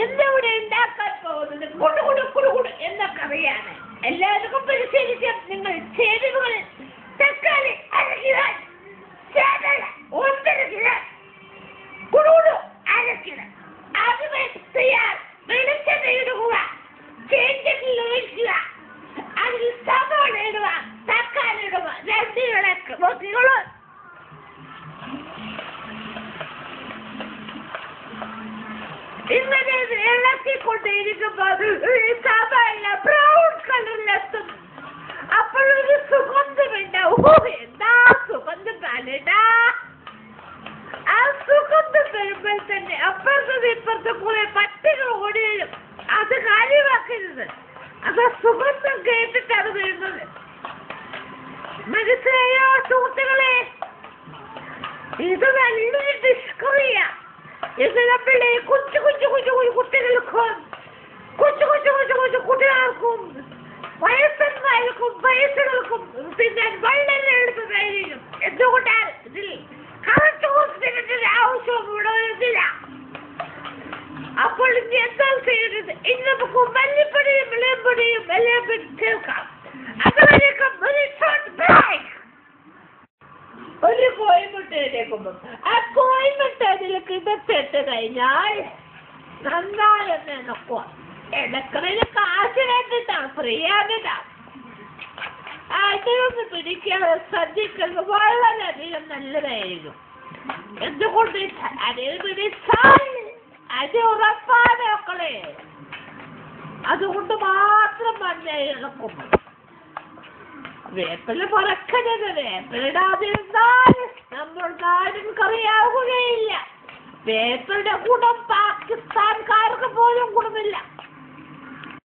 എന്നിവിടെ ഉണ്ടാക്കാൻ പോകുന്നത് കുടുകുടു എന്ന കറിയാണ്. എല്ലാവർക്കും പരിശീലിക്കാം. നിങ്ങൾ ചേരുവകൾ തക്കാളി 1 കിലോ, ചേന 1 കിലോ, കുടുകുടു 1 കിലോ. ആദ്യമേ തയ്യാർ. വെളിച്ചെണ്ണ ഇടുക, ചേഞ്ചിൽ ഒഴിക്കുക, അതിൽ സവാള ഇടുക, തക്കാളി ഇടുക, 2 ഇളക്ക് നോക്കിക്കോളൂ. ഇങ്ങനെ ഇളക്കിക്കൊണ്ടിരിക്കുമ്പോൾ സവാള ബ്രൗൺ കളറിലെത്തും. അപ്പോഴൊരു സുഗന്ധമുണ്ടാവും. എന്താ സുഗന്ധം പാലടാ. ആ സുഗന്ധം വരുമ്പോൾ തന്നെ അപ്പുറത്തും ഇപ്പുറത്തും കുറെ പട്ടികൾ ഓടി വരും. അത് കാര്യമാക്കരുത്. അത് സുഗന്ധം കേട്ടിട്ടാണ് വരുന്നത്. മനസ്സിലായോ സുഹൃത്തുക്കളെ? ഇത് നല്ലൊരു ഡിസ്കറിയാ. ഇത് നമ്മളെ കൊച്ചു കുട്ടികൾക്കും കുട്ടികൾക്കും വയസ്സന്മാർക്കും വയസ്സുകൾക്കും പിന്നെ വളരെ എളുപ്പമായിരിക്കും. എന്തുകൊണ്ടാണ് ഇതിൽ കറക്റ്റ് ഹോസ്പിറ്റലിന്റെ ആവശ്യം വരുന്നില്ല. അപ്പോൾ ഇനി എന്താ ചെയ്യരുത്? ഇനി നമുക്ക് മല്ലിപ്പൊടിയും വിളമ്പൊടിയും എല്ലാം ചേർക്കാം. അതുവരേക്കും ഒരു ഷോർട്ട് ബ്രേക്ക്. ഒരു കോഴിമുട്ട എടുക്കുമ്പോൾ ആ കോഴിമുട്ട അതിലേക്ക് ഇടത്തിട്ട് കഴിഞ്ഞാൽ നന്നായി ഒന്ന് ഇണക്കുക. ഇടക്കറിന് കാശ് വേണ്ടിട്ടാണ്, ഫ്രീ ആണിട്ടാണ്. അതിനൊന്ന് പിടിക്കാതെ ശ്രദ്ധിക്കുന്നത് വളരെയധികം നല്ലതായിരിക്കും. എന്തുകൊണ്ട് അതിൽ പിടിച്ചാൽ അത് ഉറപ്പാണ് മക്കളെ. അതുകൊണ്ട് മാത്രം മഞ്ഞൾ ഇളക്കും. വേപ്പില മറക്കരുത്. വേപ്പിലിടാതിരുന്നാൽ നമ്മൾ നാടിൻ കറിയാവുകയില്ല. വേപ്പിയുടെ ഗുണം പാകിസ്ഥാൻകാർക്ക് പോലും ഗുണമില്ല.